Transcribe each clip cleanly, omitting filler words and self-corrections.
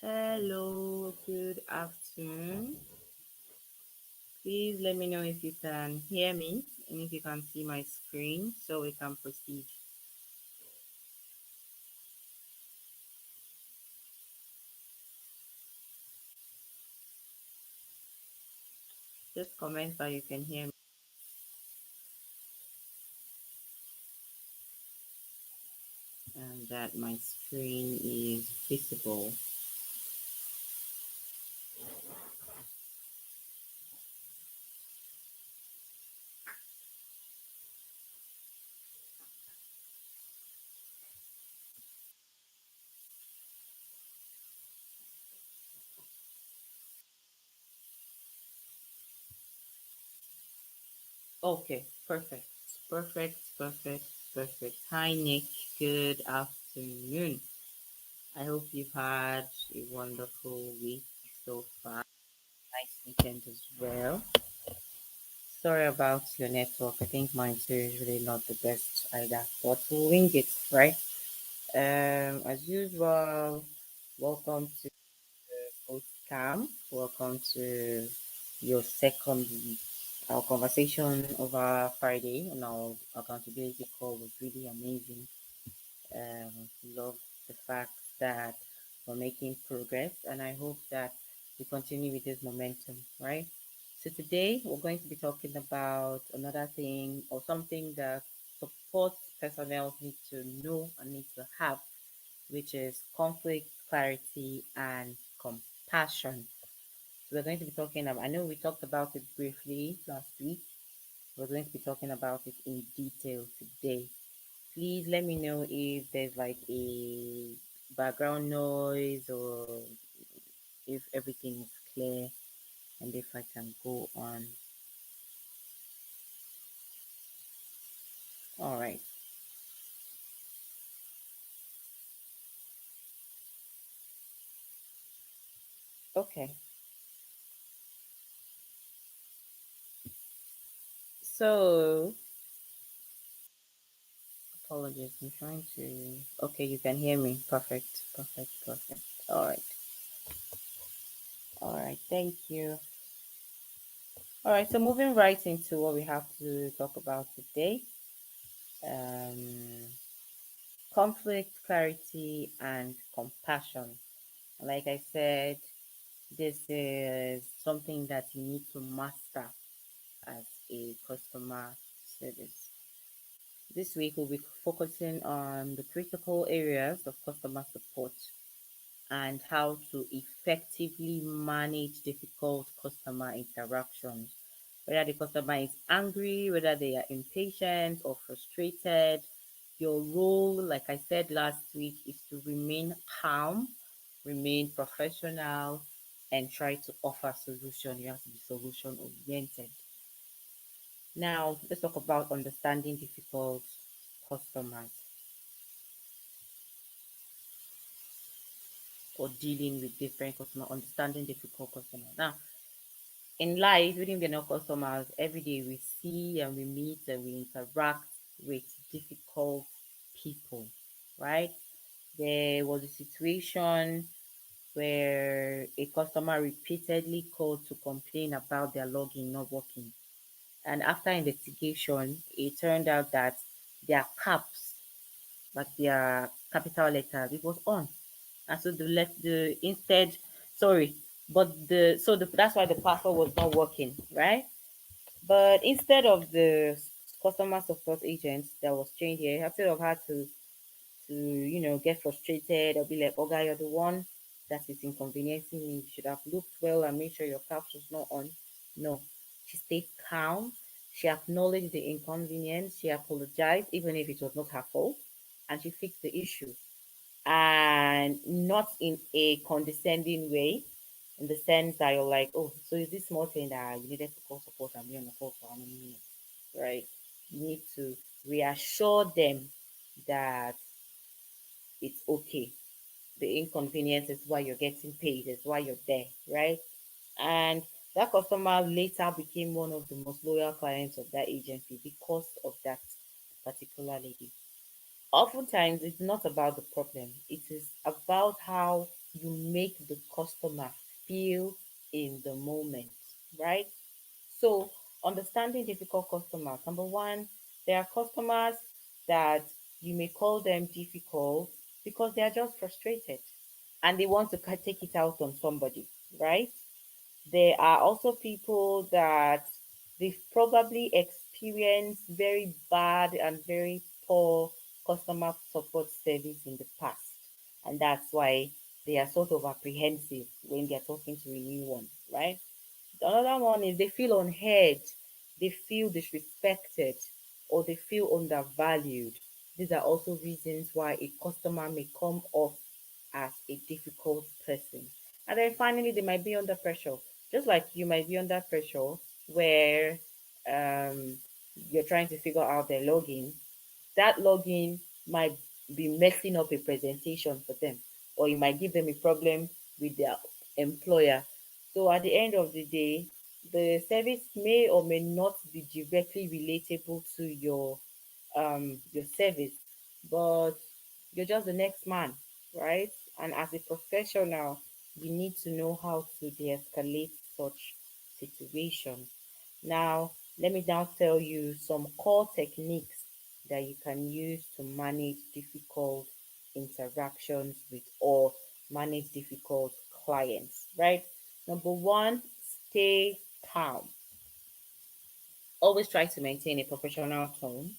Hello, good afternoon. Please let me know if you can hear me and if you can see my screen so we can proceed. Just comment that you can hear me and that my screen is visible. Okay, perfect. Perfect, perfect, perfect. Hi, Nick. Good afternoon. I hope you've had a wonderful week so far. Nice weekend as well. Sorry about your network. I think mine too is really not the best either, but we'll wing it, right? As usual, welcome to Bootcamp. Welcome to your second week. Our conversation over Friday on our accountability call was really amazing. Love the fact that we're making progress, and I hope that we continue with this momentum, right? So today we're going to be talking about another thing or something that support personnel need to know and need to have, which is conflict, clarity, and compassion. So we're going to be talking about, I know we talked about it briefly last week. We're going to be talking about it in detail today. Please let me know if there's like a background noise or if everything is clear and if I can go on. All right. Okay. So, apologies. I'm trying to. Okay, you can hear me. Perfect. Perfect. Perfect. All right. All right. Thank you. All right. So, moving right into what we have to talk about today, um, conflict, clarity, and compassion. Like I said, this is something that you need to master as a customer service. This week, we'll be focusing on the critical areas of customer support and how to effectively manage difficult customer interactions. Whether the customer is angry, whether they are impatient or frustrated, your role, like I said last week, is to remain calm, remain professional, and try to offer solution. You have to be solution oriented. Now, let's talk about understanding difficult customers or dealing with different customers, understanding difficult customers. Now, in life, even if they're not customers, every day we see and we meet and we interact with difficult people, right? There was a situation where a customer repeatedly called to complain about their login not working. And after investigation, it turned out that their caps, like their capital letters, it was on. And so the instead, sorry, but that's why the password was not working, right? But instead of the customer support agent that was trained here, instead of her to get frustrated or be like, "Oh, guy, you're the one that is inconveniencing me. You should have looked well and made sure your caps was not on." No, she stayed calm. She acknowledged the inconvenience. She apologized, even if it was not her fault, and she fixed the issue. And not in a condescending way, in the sense that you're like, "Oh, so is this small thing that you needed to call support and be on the call for how many minutes?" Right? You need to reassure them that it's okay. The inconvenience is why you're getting paid, is why you're there, right? And that customer later became one of the most loyal clients of that agency because of that particular lady. Oftentimes, it's not about the problem, it is about how you make the customer feel in the moment, right? So, understanding difficult customers. Number one, there are customers that you may call them difficult because they are just frustrated and they want to take it out on somebody, right? There are also people that they've probably experienced very bad and very poor customer support service in the past. And that's why they are sort of apprehensive when they're talking to a new one, right? Another one is they feel unheard, they feel disrespected, or they feel undervalued. These are also reasons why a customer may come off as a difficult person. And then finally, they might be under pressure, just like you might be under pressure where um, you're trying to figure out their login. That login might be messing up a presentation for them, or it might give them a problem with their employer. So at the end of the day, the service may or may not be directly relatable to your service, but you're just the next man, right? And as a professional, you need to know how to de-escalate such situations. Now, let me now tell you some core techniques that you can use to manage difficult interactions with or manage difficult clients, right? Number one, stay calm. Always try to maintain a professional tone.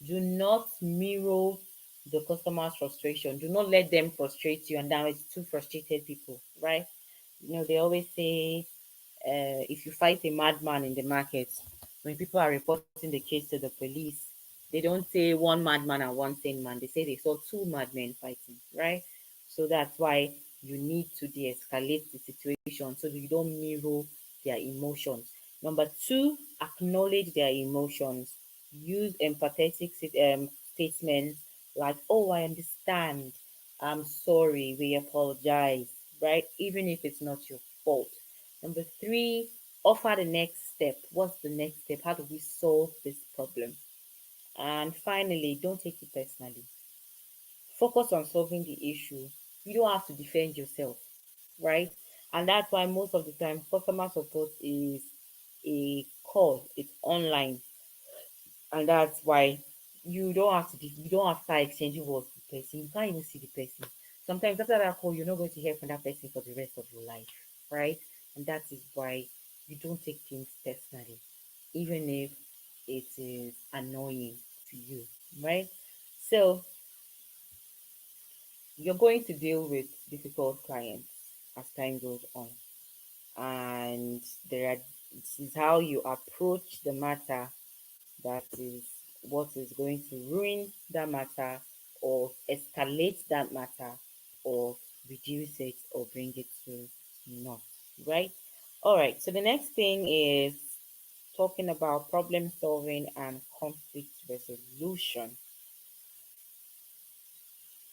Do not mirror the customer's frustration. Do not let them frustrate you, and now it's two frustrated people, right? They always say if you fight a madman in the market, when people are reporting the case to the police, they don't say one madman and one sane man. They say they saw two madmen fighting, right? So that's why you need to de-escalate the situation so that you don't mirror their emotions. Number two, acknowledge their emotions. Use empathetic statements like, "Oh, I understand. I'm sorry. We apologize." Right? Even if it's not your fault. Number three, offer the next step. What's the next step? How do we solve this problem? And finally, don't take it personally. Focus on solving the issue. You don't have to defend yourself, right? And that's why most of the time customer support is a call, it's online. And that's why you don't have to start exchanging words with the person. You can't even see the person. Sometimes after that call, you're not going to hear from that person for the rest of your life, right? And that is why you don't take things personally, even if it is annoying to you, right? So you're going to deal with difficult clients as time goes on. And this is how you approach the matter that is what is going to ruin that matter or escalate that matter or reduce it or bring it to naught, right? All right, so the next thing is talking about problem solving and conflict resolution.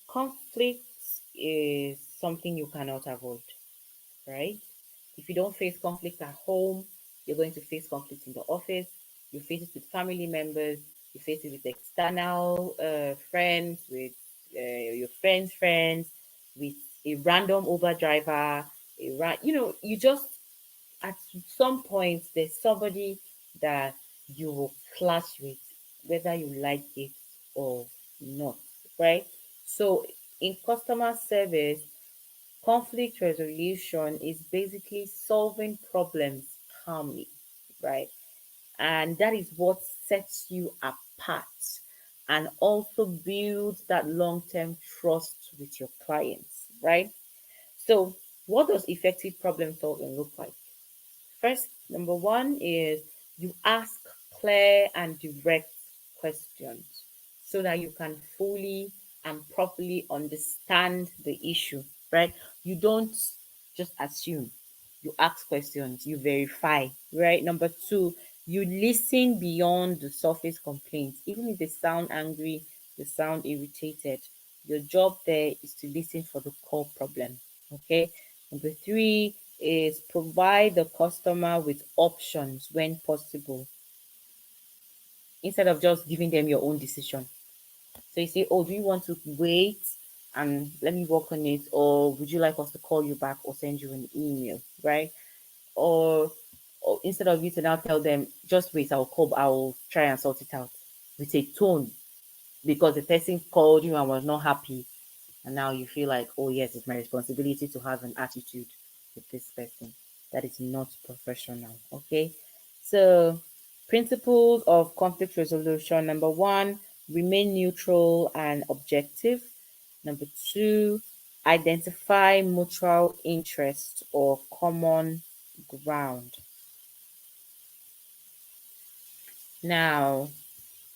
Conflict is something you cannot avoid, right? If you don't face conflict at home, you're going to face conflict in the office, you face it with family members, you face it with external friends, with your friends' friends, with a random Uber driver, you just at some point there's somebody that you will clash with, whether you like it or not, right? So in customer service, conflict resolution is basically solving problems calmly, right? And that is what sets you apart and also builds that long term trust with your clients, right? So, what does effective problem solving look like? First, number one is you ask clear and direct questions so that you can fully and properly understand the issue, right? You don't just assume, you ask questions, you verify, right? Number two, you listen beyond the surface complaints. Even if they sound angry, they sound irritated, your job there is to listen for the core problem, okay? Number three is provide the customer with options when possible instead of just giving them your own decision. So you say, "Oh, do you want to wait and let me work on it, or would you like us to call you back or send you an email, right? Or, instead of you to now tell them, just wait, I'll try and sort it out, with a tone, because the person called you and was not happy, and now you feel like, oh yes, it's my responsibility to have an attitude with this person. That is not professional. Okay. So, principles of conflict resolution: number one, remain neutral and objective. Number two, identify mutual interest or common ground. Now,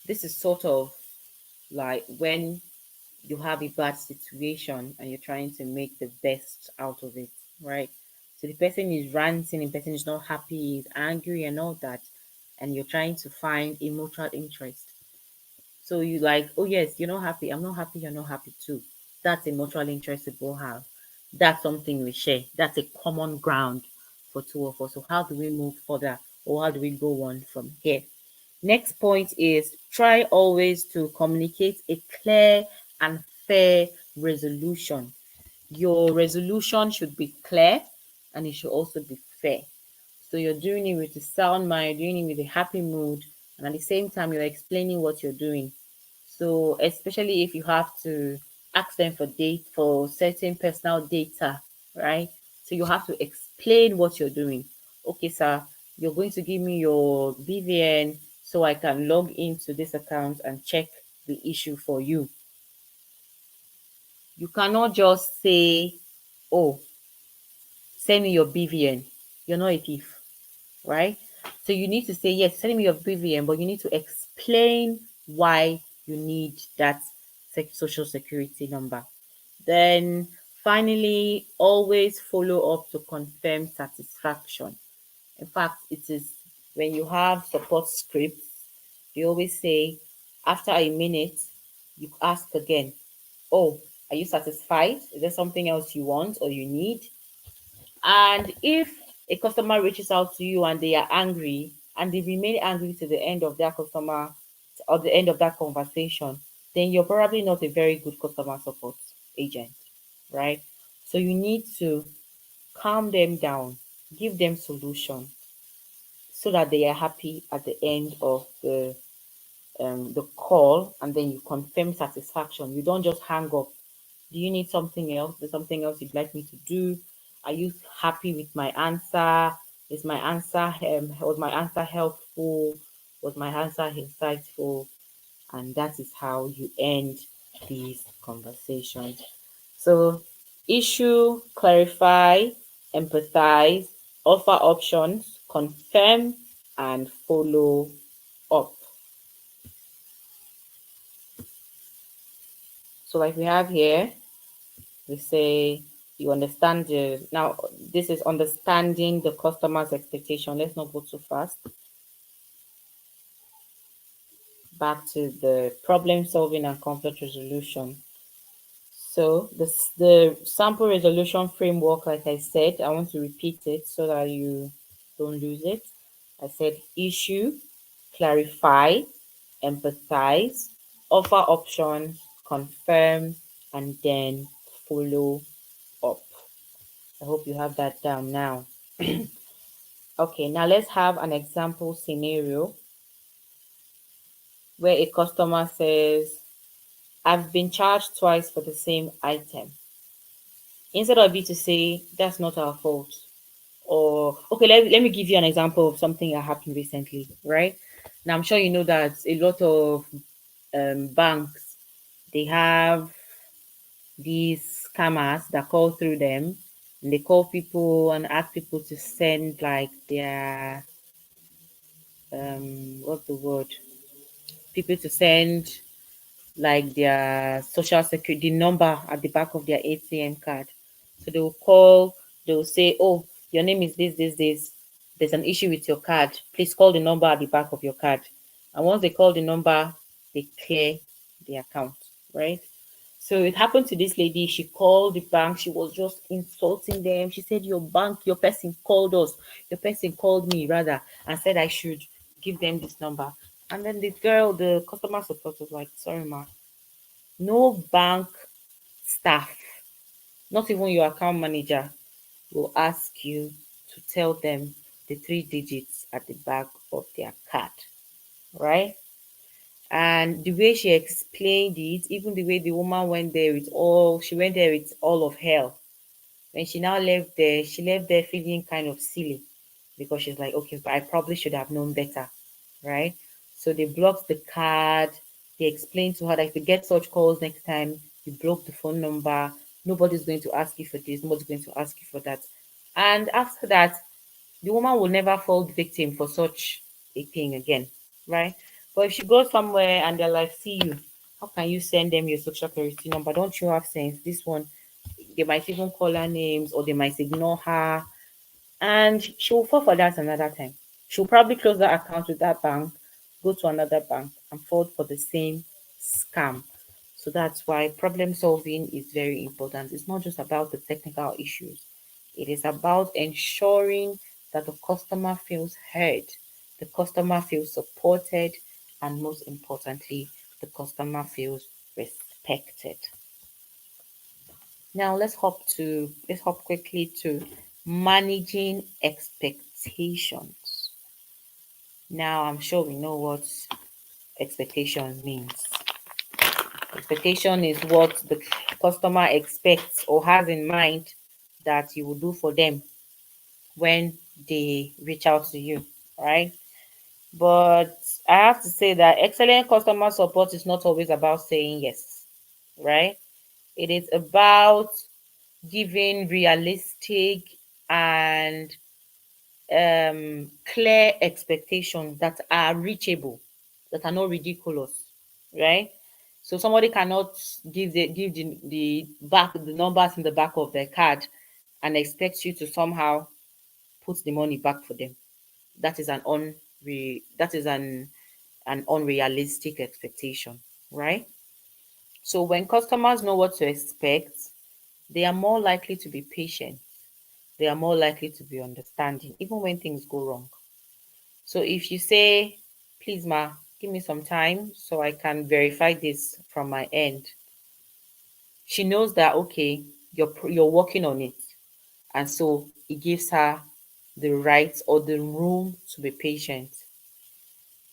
this is sort of like when you have a bad situation and you're trying to make the best out of it, right? So the person is ranting, the person is not happy, is angry and all that, and you're trying to find a mutual interest. So you like, oh yes, you're not happy, I'm not happy, you're not happy too. That's a mutual interest we both have. That's something we share. That's a common ground for two of us. So how do we move further, or how do we go on from here? Next point is try always to communicate a clear and fair resolution. Your resolution should be clear and it should also be fair. So you're doing it with a sound mind, doing it with a happy mood, and at the same time, you're explaining what you're doing. So especially if you have to ask them for date for certain personal data, right? So you have to explain what you're doing. Okay, sir, you're going to give me your BVN so I can log into this account and check the issue for you. You cannot just say, oh, send me your BVN. You're not a thief, right? So you need to say, yes, send me your BVN, but you need to explain why you need that social security number. Then finally, always follow up to confirm satisfaction. In fact, it is when you have support scripts, they always say after a minute, you ask again, oh, are you satisfied? Is there something else you want or you need? And if a customer reaches out to you and they are angry and they remain angry to the end of that customer or the end of that conversation, then you're probably not a very good customer support agent, right? So you need to calm them down, give them solution so that they are happy at the end of the call, and then you confirm satisfaction. You don't just hang up. Do you need something else? There's something else you'd like me to do? Are you happy with my answer? Is my answer was my answer helpful? Was my answer insightful? And that is how you end these conversations. So issue, clarify, empathize, offer options, confirm, and follow up. So like we have here, we say you understand the now this is understanding the customer's expectation. Let's not go too fast. Back to the problem solving and conflict resolution. So the sample resolution framework, like I said, I want to repeat it so that you don't lose it. I said issue, clarify, empathize, offer options, confirm, and then follow up. I hope you have that down now. Okay, now let's have an example scenario where a customer says, I've been charged twice for the same item. Instead of you to say, that's not our fault. Or, okay, let me give you an example of something that happened recently, right? Now, I'm sure you know that a lot of banks, they have these scammers that call through them, and they call people and ask people to send like their what's the word, people to send like their social security number at the back of their ATM card. So they will call, they will say, oh, your name is this. There's an issue with your card. Please call the number at the back of your card. And once they call the number, they clear the account, right? So it happened to this lady. She called the bank. She was just insulting them. She said, your bank, your person called us. Your person called me rather and said I should give them this number. And then the girl, the customer support was like, sorry, ma, no bank staff, not even your account manager, will ask you to tell them the 3 digits at the back of their card, right? And the way she explained it, even the way the woman went there with all, she went there with all of hell. When she now left there, she left there feeling kind of silly because she's like, okay, but I probably should have known better, right? So they blocked the card. They explained to her that if you get such calls next time, you block the phone number. Nobody's going to ask you for this. Nobody's going to ask you for that. And after that, the woman will never fall victim for such a thing again, right? But if she goes somewhere and they're like, see you, how can you send them your social security number? Don't you have sense? This one, they might even call her names or they might ignore her, and she will fall for that another time. She'll probably close that account with that bank, go to another bank, and fall for the same scam. So that's why problem solving is very important. It's not just about the technical issues, it is about ensuring that the customer feels heard, the customer feels supported, and most importantly, the customer feels respected. Now let's hop quickly to managing expectations. Now I'm sure we know what expectation means. Expectation is what the customer expects or has in mind that you will do for them when they reach out to you, right? But I have to say that excellent customer support is not always about saying yes, right? It is about giving realistic and clear expectations that are reachable, that are not ridiculous, right? So somebody cannot give the numbers in the back of their card and expect you to somehow put the money back for them. That is an unrealistic expectation, right? So when customers know what to expect, they are more likely to be patient. They are more likely to be understanding, even when things go wrong. So if you say, please, ma, give me some time so I can verify this from my end, she knows that, okay, you're working on it. And so it gives her the right or the room to be patient.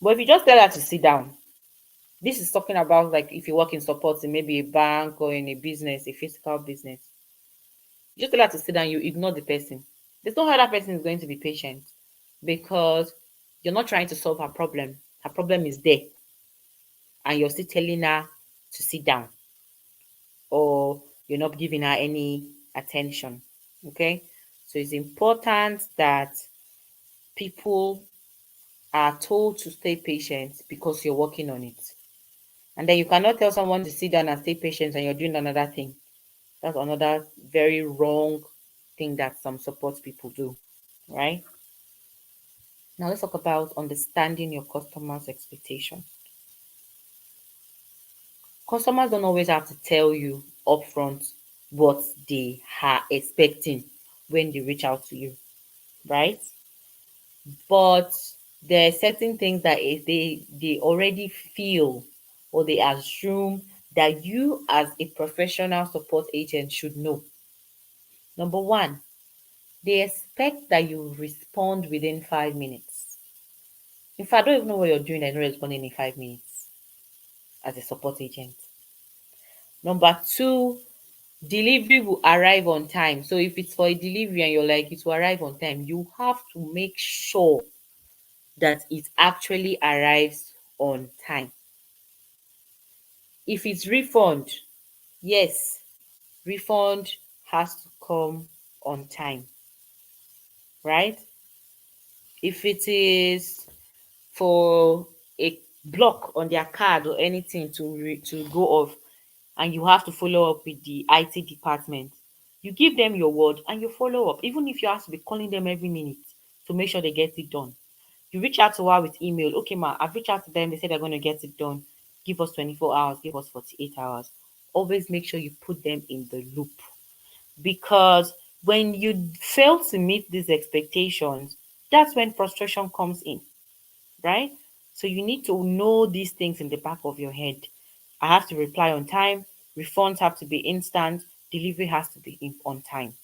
But if you just tell her to sit down, this is talking about like if you work in support in maybe a bank or in a business, a physical business. You just tell her to sit down, you ignore the person. There's no how that person is going to be patient because you're not trying to solve her problem. Her problem is there, and you're still telling her to sit down, or you're not giving her any attention. Okay, so it's important that people are told to stay patient because you're working on it. And then you cannot tell someone to sit down and stay patient and you're doing another thing. That's another very wrong thing that some support people do, right? Now let's talk about understanding your customers' expectation. Customers don't always have to tell you upfront what they are expecting when they reach out to you, right? But there are certain things that if they already feel or they assume that you as a professional support agent should know. Number one, they expect that you respond within 5 minutes. In fact, I don't even know what you're doing and not responding in 5 minutes as a support agent. Number two, delivery will arrive on time. So if it's for a delivery and you're like, it will arrive on time, you have to make sure that it actually arrives on time. If it's refund, yes, refund has to come on time, right? If it is for a block on their card or anything to go off and you have to follow up with the IT department, you give them your word and you follow up, even if you have to be calling them every minute to make sure they get it done. You reach out to her with email. Okay, ma, I've reached out to them. They said they're going to get it done. Give us 24 hours. Give us 48 hours. Always make sure you put them in the loop because when you fail to meet these expectations, that's when frustration comes in, right? So you need to know these things in the back of your head. I have to reply on time. refunds have to be instant, delivery has to be on time.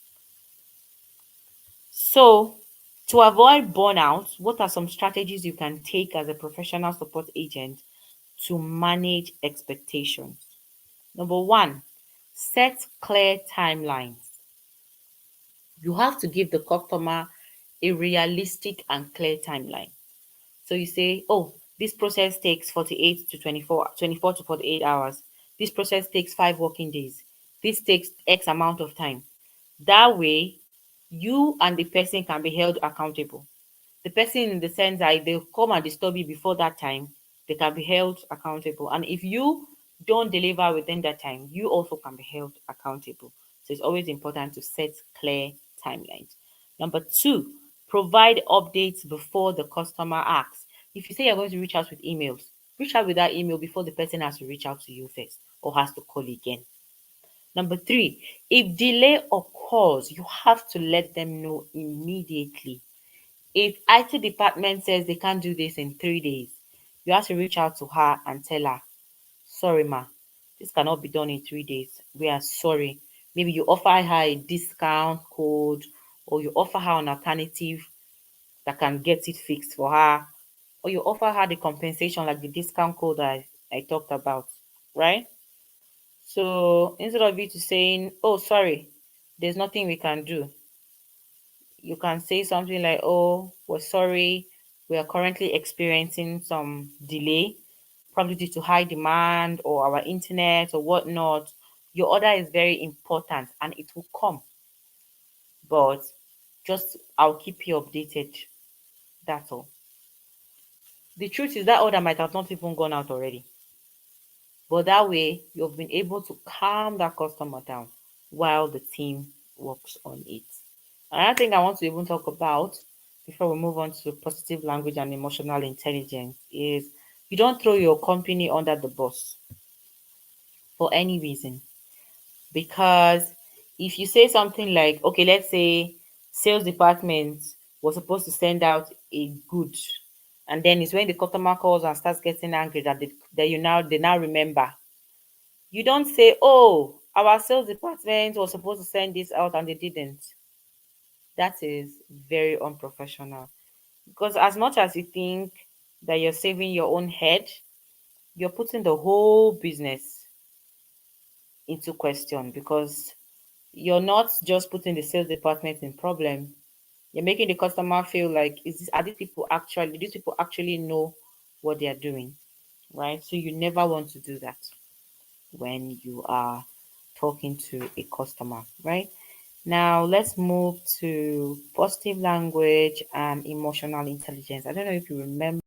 So, to avoid burnout, what are some strategies you can take as a professional support agent to manage expectations? Number one, set clear timelines. You have to give the customer a realistic and clear timeline. So you say, oh, this process takes 48 to 24 to 48 hours. This process takes 5 working days. This takes X amount of time. That way, you and the person can be held accountable. The person, in the sense that if they come and disturb you before that time, they can be held accountable. And if you don't deliver within that time, you also can be held accountable. So it's always important to set clear timelines. Number two, provide updates before the customer asks. If you say you're going to reach out with emails, reach out with that email before the person has to reach out to you first or has to call again. Number three, if delay occurs, you have to let them know immediately. If IT department says they can't do this in 3 days, you have to reach out to her and tell her, sorry ma, this cannot be done in 3 days. We are sorry. Maybe you offer her a discount code, or you offer her an alternative that can get it fixed for her, or you offer her the compensation like the discount code I talked about, right? So instead of you to saying, oh, sorry, there's nothing we can do, you can say something like, oh, we're sorry, we are currently experiencing some delay, probably due to high demand or our internet or whatnot. Your order is very important and it will come, but just I'll keep you updated. That's all. The truth is that order might have not even gone out already. But that way, you've been able to calm that customer down while the team works on it. Another thing I want to even talk about before we move on to positive language and emotional intelligence is you don't throw your company under the bus for any reason. Because if you say something like, okay, let's say sales department was supposed to send out a good, and then it's when the customer calls and starts getting angry that they now remember. You don't say, oh, our sales department was supposed to send this out and they didn't. That is very unprofessional. Because as much as you think that you're saving your own head, you're putting the whole business into question, because you're not just putting the sales department in problem. You're making the customer feel like, do these people actually know what they are doing? Right? So you never want to do that when you are talking to a customer, right? Now let's move to positive language and emotional intelligence. I don't know if you remember,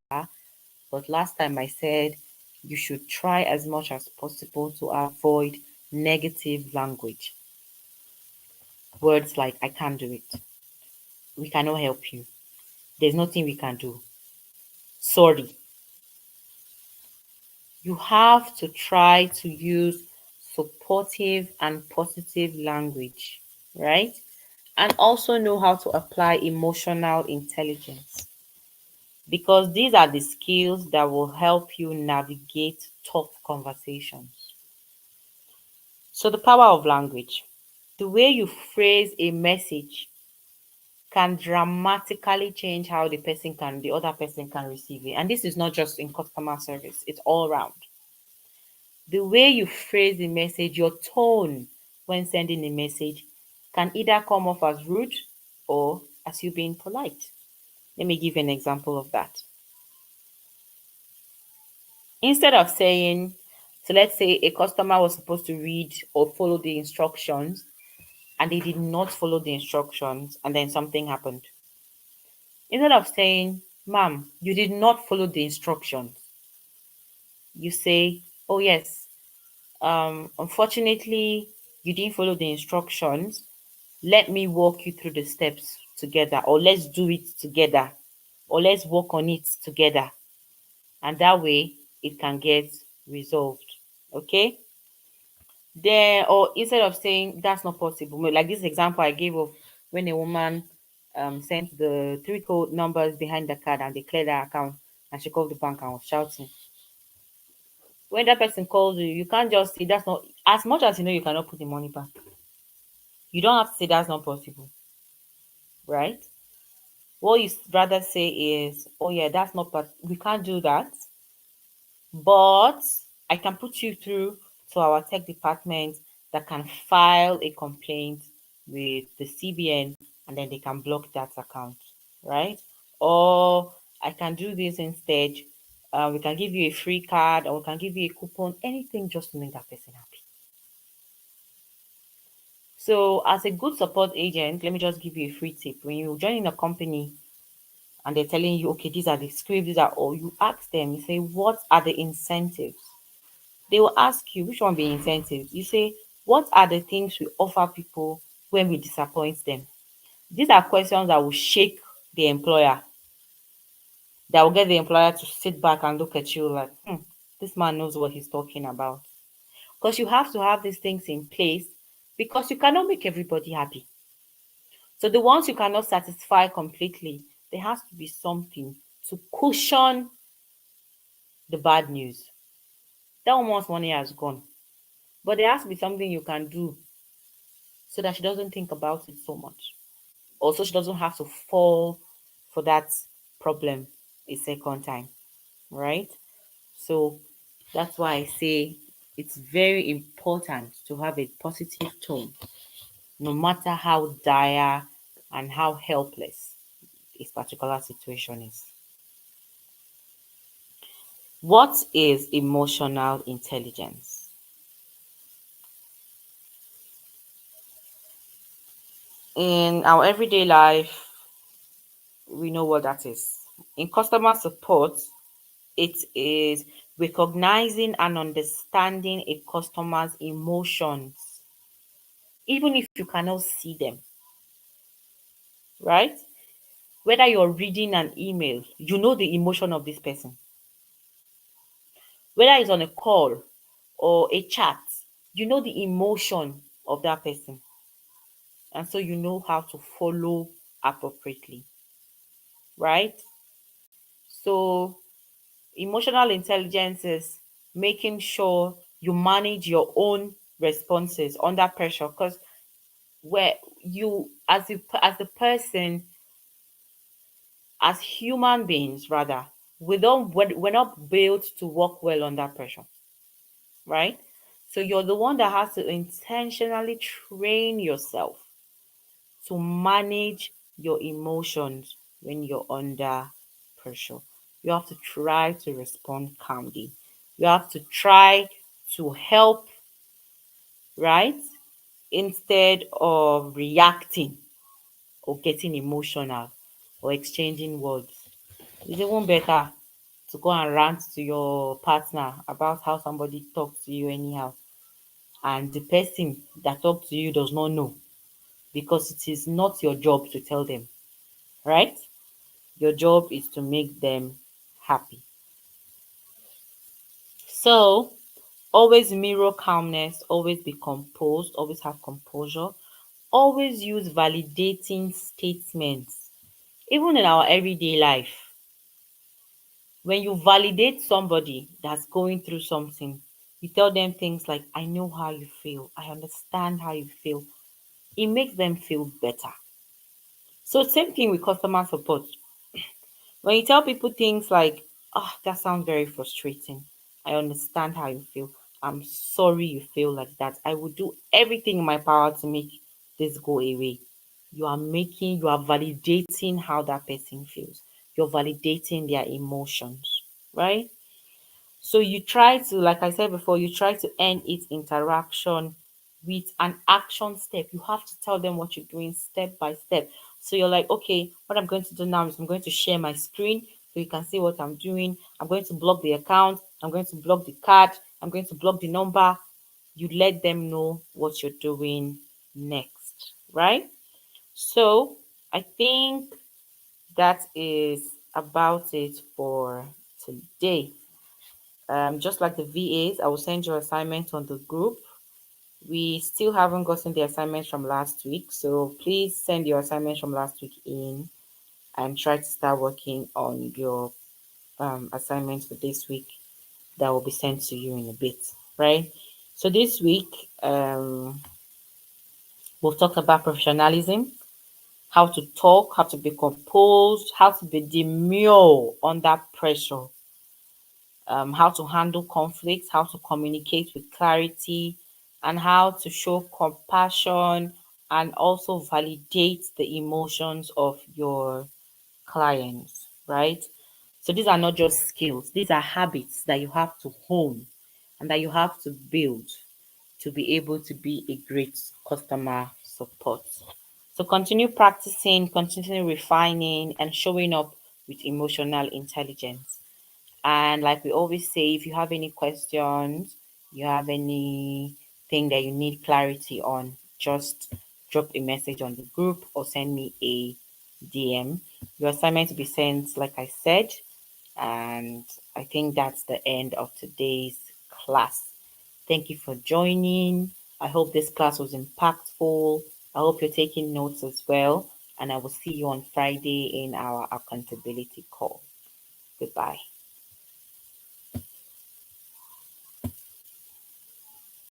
but last time I said you should try as much as possible to avoid negative language. Words like, I can't do it, we cannot help you, there's nothing we can do, sorry. You have to try to use supportive and positive language, right? And also know how to apply emotional intelligence, because these are the skills that will help you navigate tough conversations. So, the power of language. The way you phrase a message can dramatically change how the other person can receive it. And this is not just in customer service, it's all around. The way you phrase the message, your tone when sending a message can either come off as rude or as you being polite. Let me give you an example of that. Instead of saying, so let's say a customer was supposed to read or follow the instructions and they did not follow the instructions and then something happened. Instead of saying, ma'am, you did not follow the instructions, you say, oh yes, unfortunately, you didn't follow the instructions. Let me walk you through the steps together, or let's do it together, or let's work on it together. And that way it can get resolved. Okay. Then, or instead of saying that's not possible, like this example I gave of when a woman sent the three code numbers behind the card and they cleared her account and she called the bank and was shouting. When that person calls you, you can't just say that's not, As much as you know you cannot put the money back, you don't have to say that's not possible, right? What you rather say is, oh yeah, that's not, we can't do that, but I can put you through to our tech department that can file a complaint with the CBN, and then they can block that account, right? Or I can do this instead. We can give you a free card, or we can give you a coupon, anything just to make that person happy. So, as a good support agent, let me just give you a free tip. When you join in a company and they're telling you, okay, these are the scripts, these are all, you ask them, you say, what are the incentives? They will ask you, which one be incentives? You say, what are the things we offer people when we disappoint them? These are questions that will shake the employer, that will get the employer to sit back and look at you like, this man knows what he's talking about. Because you have to have these things in place, because you cannot make everybody happy. So the ones you cannot satisfy completely, there has to be something to cushion the bad news. That woman's money has gone. But there has to be something you can do so that she doesn't think about it so much. Also, she doesn't have to fall for that problem a second time, right? So that's why I say it's very important to have a positive tone, no matter how dire and how helpless this particular situation is. What is emotional intelligence? In our everyday life, we know what that is. In customer support, it is recognizing and understanding a customer's emotions, even if you cannot see them, right? Whether you're reading an email, you know the emotion of this person. Whether it's on a call or a chat, you know the emotion of that person. And so you know how to follow appropriately, right? So emotional intelligence is making sure you manage your own responses under pressure, because where you as the person, as human beings rather, we're not built to work well under pressure, right? So you're the one that has to intentionally train yourself to manage your emotions when you're under pressure. You have to try to respond calmly. You have to try to help, right? Instead of reacting or getting emotional or exchanging words. It's even better to go and rant to your partner about how somebody talks to you anyhow, and the person that talks to you does not know, because it is not your job to tell them, right? Your job is to make them happy. So always mirror calmness, always be composed, always have composure, always use validating statements. Even in our everyday life, when you validate somebody that's going through something, you tell them things like, I know how you feel, I understand how you feel. It makes them feel better. So, same thing with customer support. When you tell people things like, oh, that sounds very frustrating. I understand how you feel. I'm sorry you feel like that. I will do everything in my power to make this go away. You are validating how that person feels. You're validating their emotions, right? So you try to, like I said before, you try to end each interaction with an action step. You have to tell them what you're doing step by step. So you're like, okay, what I'm going to do now is I'm going to share my screen so you can see what I'm doing. I'm going to block the account. I'm going to block the card. I'm going to block the number. You let them know what you're doing next, right? So I think that is about it for today. Just like the VAs, I will send your assignment on the group. We still haven't gotten the assignments from last week, so please send your assignments from last week in and try to start working on your assignments for this week that will be sent to you in a bit, right? So this week, we'll talk about professionalism, how to talk, how to be composed, how to be demure under pressure, how to handle conflicts, how to communicate with clarity, and how to show compassion and also validate the emotions of your clients, right? So these are not just skills, these are habits that you have to hone and that you have to build to be able to be a great customer support. So continue practicing, continue refining, and showing up with emotional intelligence. And like we always say, if you have any questions, you have anything that you need clarity on, just drop a message on the group or send me a DM. Your assignment to be sent, like I said, and I think that's the end of today's class. Thank you for joining. I hope this class was impactful. I hope you're taking notes as well. And I will see you on Friday in our accountability call. Goodbye.